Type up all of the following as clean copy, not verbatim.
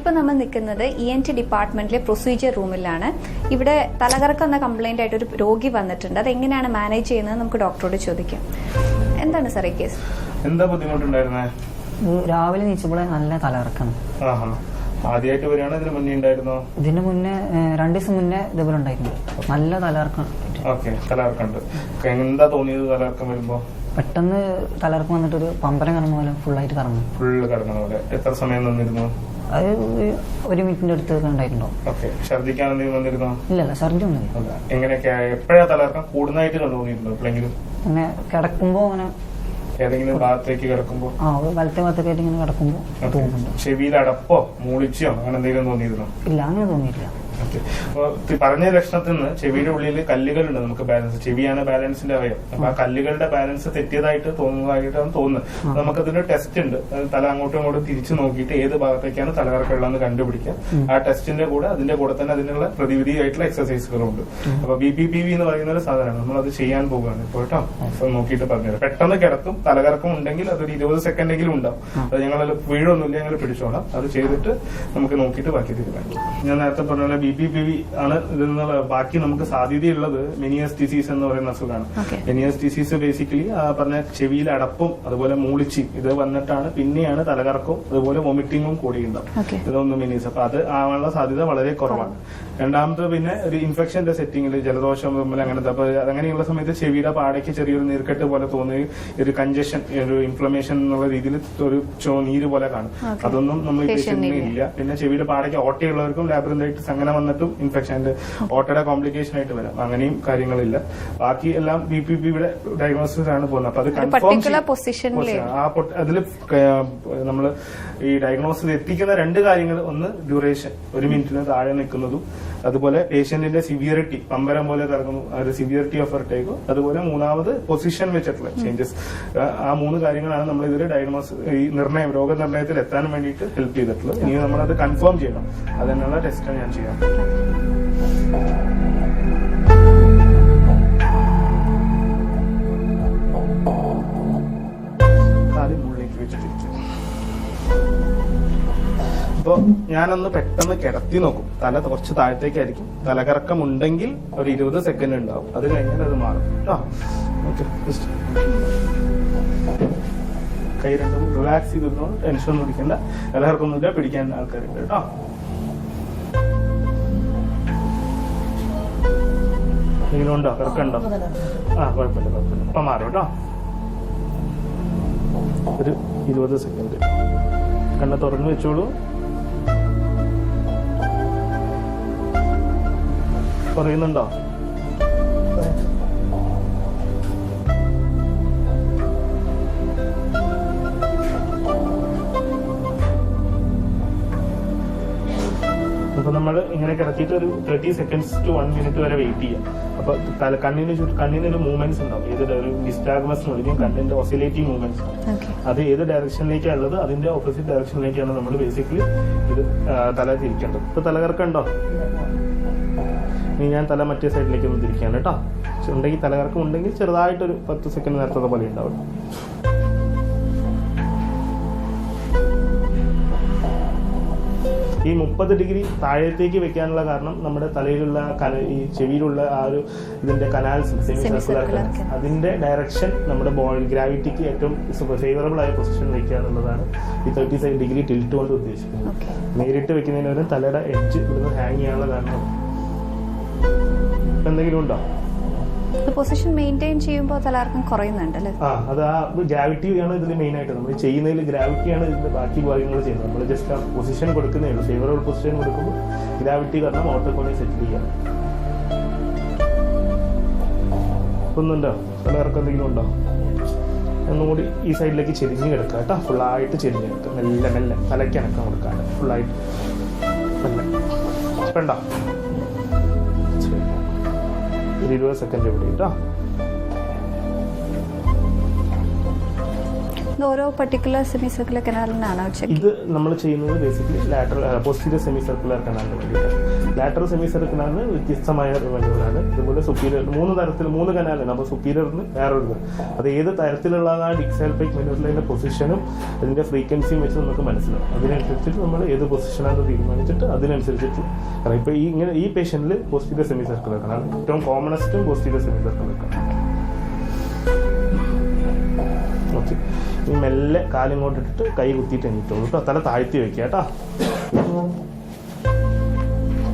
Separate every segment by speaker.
Speaker 1: ഇപ്പോൾ നമ്മൾ നിൽക്കുന്നത് ENT ഡിപ്പാർട്ട്മെന്റിലെ പ്രൊസീജിയർ റൂമിലാണ്. ഇവിടെ തലകറക്കം എന്ന കംപ്ലൈന്റ് ആയിട്ട് ഒരു രോഗി വന്നിട്ടുണ്ട്. അതെങ്ങനെയാണ് മാനേജ് ചെയ്യുന്നത് നമുക്ക് ഡോക്ടറോട് ചോദിക്കാം. എന്താണ് സാർ ഈ കേസ്?
Speaker 2: എന്താ ബുദ്ധിമുട്ടുണ്ടായിരുന്നേ?
Speaker 3: രാവിലെ നീച്ചപ്പോഴേ നല്ല തലകറക്കണം.
Speaker 2: ആദ്യമായിട്ട് വരികയാണോ ഇതിന് മുന്നേ ഉണ്ടായിരുന്നോ?
Speaker 3: ഇതിന് മുന്നേ 2 ദിവസം മുന്നേ ഇതുപോലെ ഉണ്ടായിരുന്നു. നല്ല തലകറക്കം.
Speaker 2: ഓക്കെ, തലകറക്കമുണ്ട്. എന്താ തോന്നിയത് തലകറക്കം വരുമ്പോ?
Speaker 3: പെട്ടെന്ന് തലകറക്കം വന്നിട്ട് ഒരു പമ്പരം കറങ്ങുന്ന പോലെ ഫുള്ളായിട്ട് കറങ്ങും.
Speaker 2: ഫുള്ള് കറങ്ങുന്ന പോലെ. എത്ര സമയം നിന്നിരുന്നു?
Speaker 3: അത് 1 മിനിറ്റിന്റെ അടുത്ത് ഉണ്ടായിട്ടുണ്ടോ?
Speaker 2: ഓക്കെ. ഛർദിക്കാൻ എന്തെങ്കിലും വന്നിരുന്നോ?
Speaker 3: ഇല്ല, ഛർദി ഒന്നുമില്ല.
Speaker 2: എങ്ങനെയൊക്കെയാ? എപ്പോഴാ തലകറക്കം കൂടുതലായിട്ട് തോന്നിയിട്ടുണ്ടോ എപ്പോഴെങ്കിലും?
Speaker 3: അങ്ങനെ കിടക്കുമ്പോ അങ്ങനെ
Speaker 2: ഏതെങ്കിലും ഭാഗത്തേക്ക് കിടക്കുമ്പോ?
Speaker 3: വലത്തെ ഭാഗത്തേക്ക് ആയിട്ട് ഇങ്ങനെ കിടക്കുമ്പോ തോന്നുന്നുണ്ട്.
Speaker 2: ചെവിയിൽ അടപ്പോ മൂളിച്ചോ അങ്ങനെ എന്തെങ്കിലും തോന്നിയിരുന്നോ?
Speaker 3: ഇല്ല, അങ്ങനെ തോന്നിയില്ല.
Speaker 2: പറഞ്ഞ ലക്ഷണത്തിൽ നിന്ന് ചെവിയുടെ ഉള്ളിൽ കല്ലുകളുണ്ട്. നമുക്ക് ബാലൻസ്, ചെവിയാണ് ബാലൻസിന്റെ അവയം. അപ്പൊ ആ കല്ലുകളുടെ ബാലൻസ് തെറ്റിയതായിട്ട് തോന്നുന്നതായിട്ടാണ് തോന്നുന്നത്. നമുക്കതിന് ടെസ്റ്റ് ഉണ്ട്. തല അങ്ങോട്ടും ഇങ്ങോട്ടും തിരിച്ചു നോക്കിയിട്ട് ഏത് ഭാഗത്തേക്കാണ് തലകറക്കമുള്ളതെന്ന് കണ്ടുപിടിക്കാം. ആ ടെസ്റ്റിന്റെ കൂടെ അതിന്റെ കൂടെ തന്നെ അതിനുള്ള പ്രതിവിധിയായിട്ടുള്ള എക്സസൈസുകളുണ്ട്. അപ്പൊ BPPV എന്ന് പറയുന്ന ഒരു സാധനമാണ്. നമ്മളത് ചെയ്യാൻ പോവുകയാണ് ഇപ്പോൾ കേട്ടോ. നോക്കിയിട്ട് പറഞ്ഞത് പെട്ടെന്ന് കിടക്കും. തലകറക്കം ഉണ്ടെങ്കിൽ അതൊരു 20 സെക്കൻഡെങ്കിലും ഉണ്ടാവും. അത് ഞങ്ങൾ വീഴൊന്നുമില്ല, ഞങ്ങൾ പിടിച്ചോളാം. അത് ചെയ്തിട്ട് നമുക്ക് നോക്കിയിട്ട് ബാക്കി തീരുമാനിക്കും. ഞാൻ നേരത്തെ പറഞ്ഞ BPPV ആണ് ഇതിൽ നിന്നുള്ള ബാക്കി നമുക്ക് സാധ്യതയുള്ളത് മെനിയസ് ഡിസീസ് എന്ന് പറയുന്ന അസുഖമാണ്. മെനിയസ് ഡിസീസ് ബേസിക്കലി പറഞ്ഞ ചെവിയിൽ അടപ്പും അതുപോലെ മൂളിച്ചി ഇത് വന്നിട്ടാണ് പിന്നെയാണ് തലകറക്കവും അതുപോലെ വൊമിറ്റിങ്ങും കൂടിയുണ്ടാവും. ഇതൊന്നും മെനിയസ്. അപ്പൊ അത് ആവാനുള്ള സാധ്യത വളരെ കുറവാണ്. രണ്ടാമത് പിന്നെ ഒരു ഇൻഫെക്ഷന്റെ സെറ്റിംഗിൽ ജലദോഷം അങ്ങനത്തെ, അപ്പൊ അങ്ങനെയുള്ള സമയത്ത് ചെവിയുടെ പാടയ്ക്ക് ചെറിയൊരു നീർക്കെട്ട് പോലെ തോന്നുകയും ഒരു കഞ്ചഷൻ, ഒരു ഇൻഫ്ലമേഷൻ എന്നുള്ള രീതിയിൽ ഒരു നീര് പോലെ കാണും. അതൊന്നും നമ്മൾ ഈ പേഷ്യന്റിന് ഇല്ല. പിന്നെ ചെവിയുടെ പാടയ്ക്ക് ഓട്ടയുള്ളവർക്കും ലാബ്രിന്തൈറ്റിസ് അങ്ങനെ വന്നിട്ടും ഇൻഫെക്ഷന്റെ ഓട്ടയുടെ കോംപ്ലിക്കേഷൻ ആയിട്ട് വരാം. അങ്ങനെയും കാര്യങ്ങളില്ല. ബാക്കി എല്ലാം BPPV ഡയഗ്നോസിസ് ആണ് പോകുന്നത്. അപ്പൊ അത് കൺഫേം അതിൽ നമ്മൾ ഈ ഡയഗ്നോസിസ് എത്തിക്കുന്ന 2 കാര്യങ്ങൾ, ഒന്ന് ഡ്യൂറേഷൻ, 1 മിനിറ്റിന് താഴെ നിൽക്കുന്നതും, അതുപോലെ പേഷ്യന്റിന്റെ സിവിയറിറ്റി, പമ്പരം പോലെ കറങ്ങുന്നു, ഒരു സിവിയറിറ്റി ഓഫ് ഹെർട്ടേക്കോ, അതുപോലെ മൂന്നാമത് പൊസിഷൻ വെച്ചിട്ടുള്ള ചേഞ്ചസ്. ആ 3 കാര്യങ്ങളാണ് നമ്മൾ ഇതിൽ ഡയഗ്നോസിസ്, ഈ നിർണയം, രോഗനിർണയത്തിൽ എത്താൻ വേണ്ടിയിട്ട് ഹെൽപ്പ് ചെയ്തിട്ടുള്ളത്. ഇനി നമ്മളത് കൺഫേം ചെയ്യണം. അതിനുള്ള ടെസ്റ്റ് ഞാൻ ചെയ്യാം. അപ്പൊ ഞാനൊന്ന് പെട്ടെന്ന് കിടത്തി നോക്കും. തല കുറച്ച് താഴത്തേക്കായിരിക്കും. തലകറക്കം ഉണ്ടെങ്കിൽ ഒരു 20 സെക്കൻഡ് ഉണ്ടാവും. അത് കഴിഞ്ഞാൽ അത് മാറും കേട്ടോ. ഓക്കെ, കൈ രണ്ടും റിലാക്സ് ചെയ്തിരുന്നോ, ടെൻഷൻ ഒന്നും പിടിക്കണ്ട. തലകറക്കൊന്നുമില്ല, പിടിക്കാൻ ആൾക്കാരുണ്ട് കേട്ടോ. എന്തെങ്കിലും ഉണ്ടോ? കിടക്കുണ്ടോ? കുഴപ്പമില്ല. അപ്പൊ മാറും കേട്ടോ. ഒരു 20 സെക്കൻഡ് കണ്ണ് തുറന്നു വെച്ചോളൂ. പറയുന്നുണ്ടോ? അപ്പൊ നമ്മൾ ഇങ്ങനെ കിടത്തിയിട്ട് ഒരു 30 സെക്കൻഡ്സ് ടു 1 മിനിറ്റ് വരെ വെയിറ്റ് ചെയ്യാം. അപ്പൊ കണ്ണിനൊരു മൂവ്മെന്റ്സ് ഉണ്ടാവും. ഏത് ഒരു ഡിസ്റ്റാഗ്മസ് എന്ന് വിളിക്കും. കണ്ണിന്റെ ഓസിലേറ്റിംഗ് മൂവ്മെന്റ്സ്. അത് ഏത് ഡയറക്ഷനിലേക്കാണ് ഉള്ളത്, അതിന്റെ ഓപ്പോസിറ്റ് ഡയറക്ഷനിലേക്കാണ് നമ്മൾ ബേസിക്കലി ഇത് തല തിരിക്കേണ്ടത്. ഇപ്പൊ തലകറക്കം ഉണ്ടോ? ഇനി ഞാൻ തല മറ്റേ സൈഡിലേക്ക് ഒന്ന് തിരിക്കാണ് കേട്ടോ. ഉണ്ടെങ്കിൽ തലകറക്കം ഉണ്ടെങ്കിൽ ചെറുതായിട്ടൊരു 10 സെക്കൻഡ് നേരത്തെ പോലെ ഉണ്ടാവും. ഈ 30 ഡിഗ്രി താഴത്തേക്ക് വെക്കാനുള്ള കാരണം നമ്മുടെ തലയിലുള്ള ഈ ചെവിയിലുള്ള ആ ഒരു ഇതിന്റെ കനാൽസ്, സെമി സർക്കുലർ കനാൽസ്, അതിന്റെ ഡയറക്ഷൻ നമ്മുടെ ബോഡി ഗ്രാവിറ്റിക്ക് ഏറ്റവും ഫേവറബിൾ ആയ പൊസിഷൻ വെക്കുക എന്നുള്ളതാണ് ഈ 30 ഡിഗ്രി ടിൽറ്റ് കൊണ്ട് ഉദ്ദേശിക്കുന്നത്. നേരിട്ട് വെക്കുന്നതിന് പകരം തലയുടെ എഡ്ജ് ഇവിടുന്ന് ഹാങ് ചെയ്യാനുള്ള കാരണം. എന്തെങ്കിലും ഉണ്ടോ?
Speaker 1: പൊസിഷൻ മെയിൻറ്റെയിൻ ചെയ്യുമ്പോൾ തലകറക്കം കുറയുന്നുണ്ടല്ലേ?
Speaker 2: അത് ആ ഗ്രാവിറ്റിയാണ് ഇതിൽ മെയിൻ ആയിട്ട്. നമ്മൾ ചെയ്യുന്നതിൽ ഗ്രാവിറ്റിയാണ് ഇതിന്റെ ബാക്കി ഭാഗങ്ങൾ ചെയ്യുന്നത്. നമ്മൾ ജസ്റ്റ് ആ പൊസിഷൻ കൊടുക്കുന്നേ ഉള്ളൂ. ഫേവറബിൾ പൊസിഷൻ കൊടുക്കുമ്പോൾ ഗ്രാവിറ്റി കാരണം ഓട്ടോക്കോണി സെറ്റിൽ ചെയ്യണം. ഒന്നുണ്ടോ? തലകറക്കം എന്തെങ്കിലും ഉണ്ടോ? ഒന്നുകൂടി ഈ സൈഡിലേക്ക് ചെരിഞ്ഞ് കിടക്കുക കേട്ടോ. ഫുള്ളായിട്ട് ചെരിഞ്ഞ് കിടക്കുക. മെല്ലെ മെല്ലെ തലയ്ക്ക് അനക്കം കൊടുക്കാണ്ട് ഫുള്ളായിട്ട് മെല്ലെ. വേണ്ട, 20 സെക്കൻഡ് ഇവിടെ കേട്ടോ.
Speaker 1: ഇത് ഓരോ പർട്ടിക്കുലർ സെമി സർക്കുലർ കനാലിനാണോ ചെക്ക്?
Speaker 2: ഇത് നമ്മൾ ചെയ്യുന്നത് ബേസിക്കലി പോസ്റ്റീരിയർ സെമി സർക്കുലർ കനാലിന് വേണ്ടിയിട്ടാണ്. ലാറ്ററൽ സെമി സർക്കുലറിന് വ്യത്യസ്തമായ വഴികളാണ്. ഇതുപോലെ സുപ്പീരിയർ 3 തരത്തിൽ 3 കനാലാണ്. അപ്പോൾ സുപ്പീരിയറിന് വേറൊരു അത് ഏത് തരത്തിലുള്ളതാണ് ഡിക്സാൽപിക് മെനോറിലിന്റെ പൊസിഷനും അതിന്റെ ഫ്രീക്വൻസിയും വെച്ച് നമുക്ക് മനസ്സിലാവും. അതിനനുസരിച്ചിട്ട് നമ്മൾ ഏത് പൊസിഷനാണെന്ന് തീരുമാനിച്ചിട്ട് അതിനനുസരിച്ചിട്ട് കാരണം ഇപ്പോൾ ഈ പേഷ്യന്റിൽ പോസ്റ്റീരിയർ സെമി സർക്കുലർ കനാൽ ഏറ്റവും കോമണസ്റ്റും posterior semi circular canal. Okay, ഈ മെല്ലെ കാലിങ്ങോട്ട് ഇട്ടിട്ട് കൈ കുത്തിയിട്ട് എണീറ്റുള്ളൂ കേട്ടോ. തല താഴ്ത്തി വെക്കുക കേട്ടോ.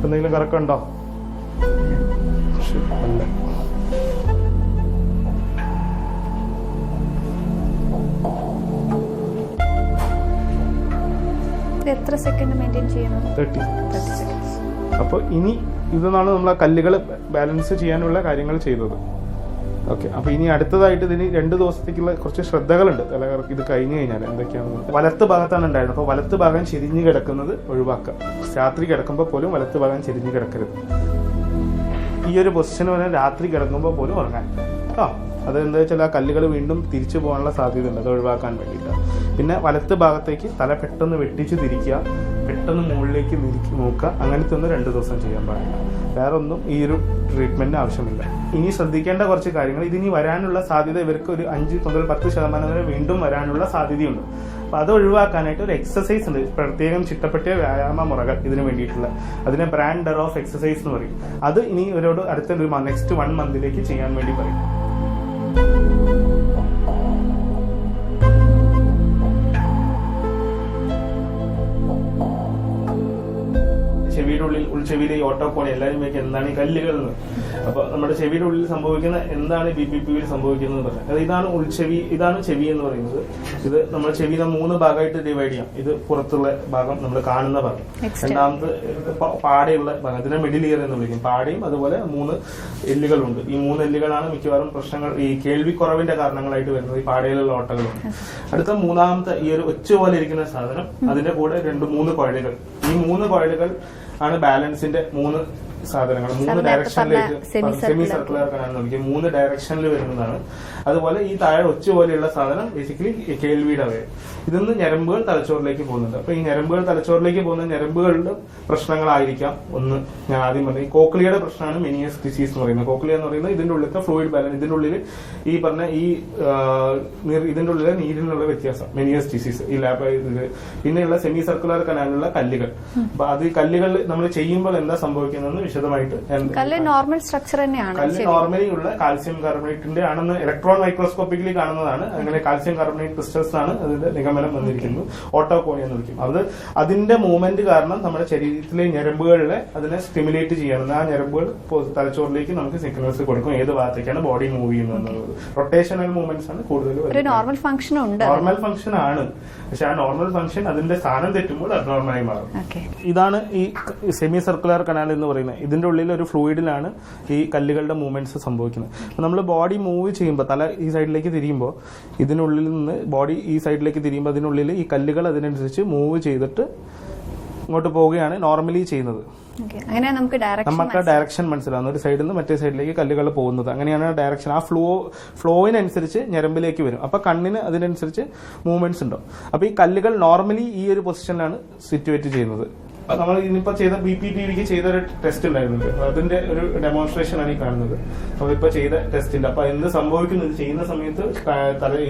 Speaker 2: എന്തെങ്കിലും കറക്കമുണ്ടോ? അല്ല.
Speaker 1: എത്ര സെക്കൻഡ് മെയിൻറ്റെയിൻ ചെയ്യണം?
Speaker 2: 30 സെക്കൻഡ്സ്. അപ്പോൾ ഇനി ഇതെന്നാണ് നമ്മൾ ആ കല്ലുകൾ ബാലൻസ് ചെയ്യാനുള്ള കാര്യങ്ങൾ ചെയ്തത്. ഓക്കെ, അപ്പോൾ ഇനി അടുത്തതായിട്ട് ഇതിന് 2 ദിവസത്തേക്കുള്ള കുറച്ച് ശ്രദ്ധകളുണ്ട് തലകർക്ക്. ഇത് കഴിഞ്ഞ് കഴിഞ്ഞാൽ എന്തൊക്കെയാണെന്ന് വലത്ത് ഭാഗത്താണ് ഉണ്ടായിരുന്നത്. അപ്പോൾ വലത്ത് ഭാഗം ചെരിഞ്ഞ് കിടക്കുന്നത് ഒഴിവാക്കുക. രാത്രി കിടക്കുമ്പോൾ പോലും വലത്ത് ഭാഗം ചെരിഞ്ഞ് കിടക്കരുത്. ഈ ഒരു പൊസിഷൻ വരെ രാത്രി കിടക്കുമ്പോൾ പോലും ഉറങ്ങാൻ കേട്ടോ. അതെന്താ വെച്ചാൽ ആ കല്ലുകൾ വീണ്ടും തിരിച്ചു പോകാനുള്ള സാധ്യത ഉണ്ട്. അത് ഒഴിവാക്കാൻ വേണ്ടിയിട്ട്. പിന്നെ വലത്ത് ഭാഗത്തേക്ക് തല പെട്ടെന്ന് വെട്ടിച്ച് തിരിക്കുക, പെട്ടെന്ന് മുകളിലേക്ക് നോക്കുക. അങ്ങനത്തെ ഒന്ന് 2 ദിവസം ചെയ്യാൻ പാടില്ല. വേറെ ഒന്നും ഈ ഒരു ട്രീറ്റ്മെന്റിന് ആവശ്യമില്ല. ഇനി ശ്രദ്ധിക്കേണ്ട കുറച്ച് കാര്യങ്ങൾ, ഇതിനി വരാനുള്ള സാധ്യത ഇവർക്ക് ഒരു 5 മുതൽ 10% വരെ വീണ്ടും വരാനുള്ള സാധ്യതയുണ്ട്. അപ്പൊ അത് ഒഴിവാക്കാനായിട്ട് ഒരു എക്സസൈസ് ഉണ്ട്, പ്രത്യേകം ചിട്ടപ്പെടുത്തിയ വ്യായാമ മുറകൾ ഇതിന് വേണ്ടിയിട്ടുള്ള. അതിനെ ബ്രാൻഡർ ഓഫ് എക്സസൈസ് എന്ന് പറയും. അത് ഇനി ഇവരോട് അടുത്ത നെക്സ്റ്റ് 1 മന്തിലേക്ക് ചെയ്യാൻ വേണ്ടി പറയും. ചെവിയുടെ ഉള്ളിൽ ഉൾച്ചെവിയിലെ ഈ ഓട്ടോകോണി എല്ലാവരും ചോദിക്കുക എന്താണ് ഈ കല്ലുകൾ എന്ന്. അപ്പൊ നമ്മുടെ ചെവിയുടെ ഉള്ളിൽ സംഭവിക്കുന്ന എന്താണ് BPPV സംഭവിക്കുന്നത് പറഞ്ഞാൽ അത് ഇതാണ് ഉൾച്ചെവി, ഇതാണ് ചെവി എന്ന് പറയുന്നത്. ഇത് നമ്മുടെ ചെവിനെ 3 ഭാഗമായിട്ട് ഡിവൈഡ് ചെയ്യാം. ഇത് പുറത്തുള്ള ഭാഗം നമ്മൾ കാണുന്ന ഭാഗം, രണ്ടാമത് പാടയുള്ള ഭാഗം, ഇതിനെ മിഡിൽ ഇയർ എന്ന് വിളിക്കും. പാടയും അതുപോലെ 3 എല്ലുകളുണ്ട്. ഈ 3 എല്ലുകളാണ് മിക്കവാറും പ്രശ്നങ്ങൾ ഈ കേൾവിക്കുറവിന്റെ കാരണങ്ങളായിട്ട് വരുന്നത്. ഈ പാടയിലുള്ള ഓട്ടകളുണ്ട്. അടുത്ത 3ാമത്തെ ഈ ഒരു ഒച്ച പോലെ ഇരിക്കുന്ന സാധനം, അതിന്റെ കൂടെ 2-3 കുഴലുകൾ. ഈ 3 കുഴലുകൾ ആണ് ബാലൻസിന്റെ 3 സാധനങ്ങൾ. 3 ഡയറക്ഷനിലേക്ക് സെമി സർക്കുലർ കനാൽ നോക്കിയാൽ 3 ഡയറക്ഷനിൽ വരുന്നതാണ്. അതുപോലെ ഈ താഴെ ഒച്ച പോലെയുള്ള സാധനം ബേസിക്കലി കേൾവിയുടെ അവയവം. ഇതൊന്ന് ഞരമ്പുകൾ തലച്ചോറിലേക്ക് പോകുന്നുണ്ട്. അപ്പൊ ഈ ഞരമ്പുകൾ തലച്ചോറിലേക്ക് പോകുന്ന ഞരമ്പുകളുടെ പ്രശ്നങ്ങളായിരിക്കാം. ഒന്ന് ഞാൻ ആദ്യം പറഞ്ഞ ഈ കോക്ലിയയുടെ പ്രശ്നമാണ് മെനിയസ് ഡിസീസ് എന്ന് പറയുന്നത്. കോക്ലിയ എന്ന് പറയുന്നത് ഇതിന്റെ ഉള്ളിലത്തെ ഫ്ലൂയിഡ് ബാലൻസ്, ഇതിന്റെ ഉള്ളിൽ ഈ പറഞ്ഞ ഈ ഇതിന്റെ ഉള്ളിലെ നീരിനുള്ള വ്യത്യാസം, മെനിയസ് ഡിസീസ്. ഈ പിന്നെയുള്ള സെമി സർക്കുലർ കനാലിലുള്ള കല്ലുകൾ. അപ്പൊ അത് ഈ കല്ലുകൾ നമ്മൾ ചെയ്യുമ്പോൾ എന്താ സംഭവിക്കുന്നതെന്ന് വിശദമായിട്ട്.
Speaker 1: കല്ല് നോർമൽ സ്ട്രക്ചർ തന്നെയാണ്. കല്ല്
Speaker 2: നോർമലി ഉള്ള കാൽസ്യം കാർബണേറ്റിന്റെ ആണെന്ന് ഇലക്ട്രോൺ മൈക്രോസ്കോപ്പിക്കലി കാണുന്നതാണ്. അങ്ങനെ കാൽസ്യം കാർബണേറ്റ് ക്രിസ്റ്റൽസ് ആണ് അതിന്റെ നിഗമനം വന്നിരിക്കുന്നത്. ഓട്ടോകോണി എന്ന് വിളിക്കും. അത് അതിന്റെ മൂവ്മെന്റ് കാരണം നമ്മുടെ ശരീരത്തിലെ ഞരമ്പുകളിലെ അതിനെ സ്റ്റിമുലേറ്റ് ചെയ്യണം. ആ ഞരമ്പുകൾ തലച്ചോറിലേക്ക് നമുക്ക് സിഗ്നൽസ് കൊടുക്കും ഏത് ഭാഗത്തേക്കാണ് ബോഡി മൂവ് ചെയ്യുന്നത് എന്നുള്ളത്. റൊട്ടേഷണൽ മൂവ്മെന്റ്സ് ആണ് കൂടുതൽ.
Speaker 1: നോർമൽ ഫംഗ്ഷൻ ഉണ്ട്,
Speaker 2: നോർമൽ ഫംഗ്ഷൻ ആണ്. പക്ഷെ ആ നോർമൽ ഫംഗ്ഷൻ അതിന്റെ സ്ഥാനം തെറ്റുമ്പോൾ അബ്നോർമലായി മാറും. ഇതാണ് ഈ സെമി സർക്കുലർ കനാൽ എന്ന് പറയുന്നത്. ഇതിന്റെ ഉള്ളിൽ ഒരു ഫ്ലൂയിഡിലാണ് ഈ കല്ലുകളുടെ മൂവ്മെന്റ്സ് സംഭവിക്കുന്നത്. അപ്പൊ നമ്മൾ ബോഡി മൂവ് ചെയ്യുമ്പോൾ തല ഈ സൈഡിലേക്ക് തിരിയുമ്പോൾ ഇതിനുള്ളിൽ നിന്ന് ബോഡി ഈ സൈഡിലേക്ക് തിരിയുമ്പോൾ അതിനുള്ളിൽ ഈ കല്ലുകൾ അതിനനുസരിച്ച് മൂവ് ചെയ്തിട്ട് ഇങ്ങോട്ട് പോവുകയാണ് നോർമലി ചെയ്യുന്നത്. നമുക്ക് ഡയറക്ഷൻ മനസ്സിലാവുന്ന ഒരു സൈഡിൽ നിന്ന് മറ്റേ സൈഡിലേക്ക് കല്ലുകൾ പോകുന്നത്. അങ്ങനെയാണ് ഡയറക്ഷൻ. ആ ഫ്ലോയിനനുസരിച്ച് ഞരമ്പിലേക്ക് വരും. അപ്പൊ കണ്ണിന് അതിനനുസരിച്ച് മൂവ്മെന്റ്സ് ഉണ്ടാവും. അപ്പൊ ഈ കല്ലുകൾ നോർമലി ഈ ഒരു പൊസിഷനിലാണ് സിറ്റുവേറ്റ് ചെയ്യുന്നത്. നമ്മൾ ഇന്നിപ്പോ ചെയ്ത BPPVക്ക് ചെയ്ത ഒരു ടെസ്റ്റ് ഉണ്ടായിരുന്നുണ്ട്. അതിന്റെ ഒരു ഡെമോൺസ്ട്രേഷൻ ആണ് ഈ കാണുന്നത്. നമ്മളിപ്പോ ചെയ്ത ടെസ്റ്റിൽ അപ്പൊ എന്ത് സംഭവിക്കുന്നു, ഇത് ചെയ്യുന്ന സമയത്ത്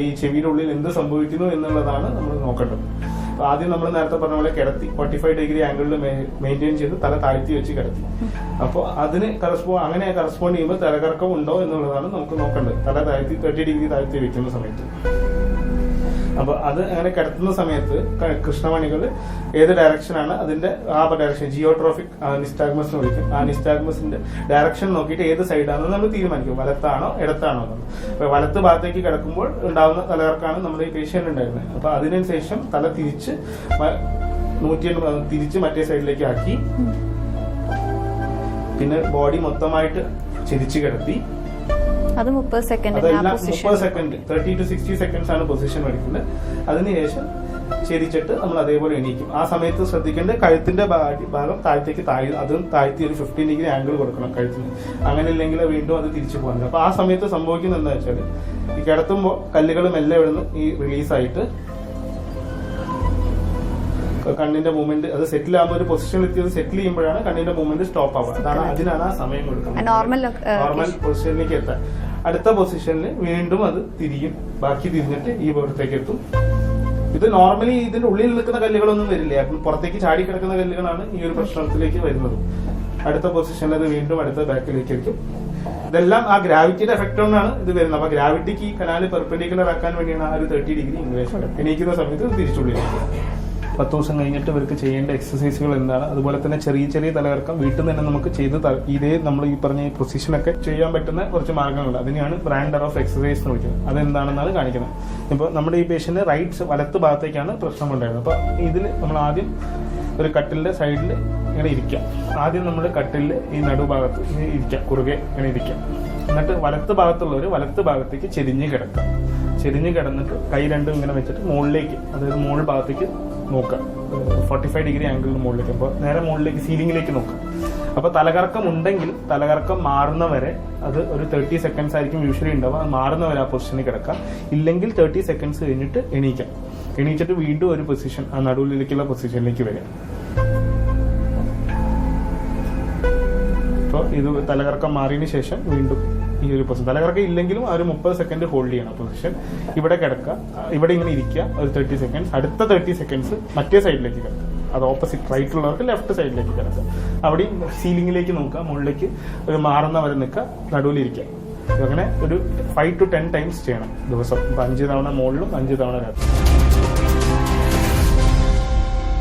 Speaker 2: ഈ ചെവിയുടെ ഉള്ളിൽ എന്ത് സംഭവിക്കുന്നു എന്നുള്ളതാണ് നമ്മൾ നോക്കേണ്ടത്. അപ്പൊ ആദ്യം നമ്മൾ നേരത്തെ പറഞ്ഞ പോലെ കിടത്തി 45 ഡിഗ്രി ആംഗിളിൽ മെയിൻറ്റെയിൻ ചെയ്ത് തല താഴ്ത്തി വെച്ച് കിടത്തി. അപ്പോൾ അതിന് അങ്ങനെ കറസ്പോണ്ട് ചെയ്യുമ്പോൾ തലകറക്കം ഉണ്ടോ എന്നുള്ളതാണ് നമുക്ക് നോക്കേണ്ടത്. തല താഴ്ത്തി 30 ഡിഗ്രി താഴ്ത്തി വെക്കുന്ന സമയത്ത്. അപ്പൊ അത് അങ്ങനെ കിടത്തുന്ന സമയത്ത് കൃഷ്ണമണികൾ ഏത് ഡയറക്ഷനാണ് അതിന്റെ ആ ഡയറക്ഷൻ ജിയോട്രോഫിക് നിസ്റ്റാഗ്മസ് എന്ന് വിളിക്കും. ആ നിസ്റ്റാഗ്മസിന്റെ ഡയറക്ഷൻ നോക്കിയിട്ട് ഏത് സൈഡാണെന്ന് നമ്മൾ തീരുമാനിക്കും. വലത്താണോ ഇടത്താണോ എന്ന്. അപ്പൊ വലത്ത് ഭാഗത്തേക്ക് കിടക്കുമ്പോൾ ഉണ്ടാവുന്ന തലകറക്കാണ് നമ്മുടെ ഈ പേഷ്യന്റ് ഉണ്ടായിരുന്നത്. അപ്പൊ അതിനുശേഷം തല തിരിച്ച് 180 തിരിച്ച് മറ്റേ സൈഡിലേക്ക് ആക്കി പിന്നെ ബോഡി മൊത്തമായിട്ട് ചിരിച്ചു കിടത്തി.
Speaker 1: അത് 30 സെക്കൻഡ്
Speaker 2: 30 സെക്കൻഡ് 30 to 60 സെക്കൻഡ്സ് ആണ് പൊസിഷൻ എടുക്കുന്നത്. അതിനുശേഷം ചെരിച്ചിട്ട് നമ്മൾ അതേപോലെ എണീക്കും. ആ സമയത്ത് ശ്രദ്ധിക്കേണ്ടത് കഴുത്തിന്റെ ഭാഗം താഴത്തേക്ക് അതും താഴ്ത്തി ഒരു 15 ഡിഗ്രി ആംഗിൾ കൊടുക്കണം കഴുത്തിന്. അങ്ങനെ ഇല്ലെങ്കിൽ വീണ്ടും അത് തിരിച്ചു പോകുന്നത്. അപ്പൊ ആ സമയത്ത് സംഭവിക്കുന്നത് എന്താ വെച്ചാൽ ഈ കിടത്തുമ്പോൾ കല്ലുകൾ മെല്ലെ ഇവിടുന്ന് ഈ റിലീസായിട്ട് കണ്ണിന്റെ മൂവ്മെന്റ് അത് സെറ്റിൽ ആകുമ്പോൾ ഒരു പൊസിഷനിൽ എത്തിയത് സെറ്റിൽ ചെയ്യുമ്പോഴാണ് കണ്ണിന്റെ മൂവ്മെന്റ് സ്റ്റോപ്പ് ആവുക. അതിനാണ് ആ സമയം കൊടുക്കുന്നത് നോർമൽ പൊസിഷനിലേക്ക് എത്താൻ. അടുത്ത പൊസിഷനിൽ വീണ്ടും അത് തിരിയും, ബാക്കി തിരിഞ്ഞിട്ട് ഈ പുറത്തേക്ക് എത്തും. ഇത് നോർമലി ഇതിന്റെ ഉള്ളിൽ നിൽക്കുന്ന കല്ലുകളൊന്നും വരില്ല, പുറത്തേക്ക് ചാടി കിടക്കുന്ന കല്ലുകളാണ് ഈ ഒരു പ്രശ്നത്തിലേക്ക് വരുന്നത്. അടുത്ത പൊസിഷനിൽ അത് വീണ്ടും അടുത്ത ബാക്കിലേക്ക് വയ്ക്കും. ഇതെല്ലാം ആ ഗ്രാവിറ്റിയുടെ എഫക്ട് കൊണ്ടാണ് ഇത് വരുന്നത്. അപ്പൊ ഗ്രാവിറ്റിക്ക് ഈ കനാല് പെർപെൻഡിക്കുലർ ആക്കാൻ വേണ്ടിയാണ് ആ ഒരു 30 ഡിഗ്രി ഇൻവേഷൻ. എണീക്കുന്ന സമയത്ത് തിരിച്ചുള്ളിലേക്ക് 10 ദിവസം കഴിഞ്ഞിട്ട് ഇവർക്ക് ചെയ്യേണ്ട എക്സസൈസുകൾ എന്താണ്, അതുപോലെ തന്നെ ചെറിയ ചെറിയ തലകറക്കം വീട്ടിൽ നിന്ന് തന്നെ നമുക്ക് ചെയ്ത് ഇതേ നമ്മൾ ഈ പറഞ്ഞ ഈ പൊസിഷനൊക്കെ ചെയ്യാൻ പറ്റുന്ന കുറച്ച് മാർഗ്ഗങ്ങളുണ്ട്. അതിനെയാണ് ബ്രാൻഡർ ഓഫ് എക്സസൈസ് എന്ന് വിളിക്കുന്നത്. അതെന്താണെന്നാണ് കാണിക്കുന്നത്. ഇപ്പോൾ നമ്മുടെ ഈ പേഷ്യന്റ് റൈറ്റ് വലത്ത് ഭാഗത്തേക്കാണ് പ്രശ്നമുണ്ടായിരുന്നത്. അപ്പൊ ഇതിൽ നമ്മൾ ആദ്യം ഒരു കട്ടിലിന്റെ സൈഡിൽ ഇങ്ങനെ ഇരിക്കാം. ആദ്യം നമ്മൾ കട്ടിലിൽ ഈ നടുഭാഗത്ത് ഇരിക്കാം, കുറുകെ ഇങ്ങനെ ഇരിക്കാം. എന്നിട്ട് വലത്ത് ഭാഗത്തുള്ളവർ വലത്ത് ഭാഗത്തേക്ക് ചെരിഞ്ഞ് കിടക്കാം. ചെരിഞ്ഞ് കിടന്നിട്ട് കൈ രണ്ടും ഇങ്ങനെ വെച്ചിട്ട് മുകളിലേക്ക്, അതായത് മുകൾ ഭാഗത്തേക്ക് നോക്കാം. 45 ഡിഗ്രി ആംഗിളിന് മുകളിലേക്ക്, അപ്പോൾ നേരെ മുകളിലേക്ക് സീലിംഗിലേക്ക് നോക്കാം. അപ്പൊ തലകറക്കം ഉണ്ടെങ്കിൽ തലകറക്കം മാറുന്നവരെ അത് ഒരു 30 സെക്കൻഡ്സ് ആയിരിക്കും യൂഷ്വലി ഉണ്ടാവുക. അത് മാറുന്നവരെ ആ പൊസിഷനിൽ കിടക്കാം. ഇല്ലെങ്കിൽ 30 സെക്കൻഡ്സ് കഴിഞ്ഞിട്ട് എണീക്കാം. എണീച്ചിട്ട് വീണ്ടും ഒരു പൊസിഷൻ, ആ നടുവിലേക്കുള്ള പൊസിഷനിലേക്ക് വരാം. അപ്പോൾ ഇത് തലകറക്കം മാറിയതിന് ശേഷം വീണ്ടും ഈ ഒരു പൊസിഷൻ, തലകറക്കം ഇല്ലെങ്കിലും ആ ഒരു 30 സെക്കൻഡ് ഹോൾഡ് ചെയ്യണം പൊസിഷൻ. ഇവിടെ കിടക്കുക, ഇവിടെ ഇങ്ങനെ ഇരിക്കുക ഒരു 30 സെക്കൻഡ്സ്. അടുത്ത 30 സെക്കൻഡ്സ് മറ്റേ സൈഡിലേക്ക് കിടക്കുക. അത് ഓപ്പോസിറ്റ് റൈറ്റ് ഉള്ളവർക്ക് ലെഫ്റ്റ് സൈഡിലേക്ക് കിടക്കുക. അവിടെയും സീലിംഗിലേക്ക് നോക്കുക, മുകളിലേക്ക് ഒരു മാറുന്നവരെ നിൽക്കുക, നടുവിലിരിക്കുക. അങ്ങനെ ഒരു 5 to 10 ടൈംസ് ചെയ്യണം ദിവസം. 5 തവണ മുകളിലും 5 തവണ രാത്രി.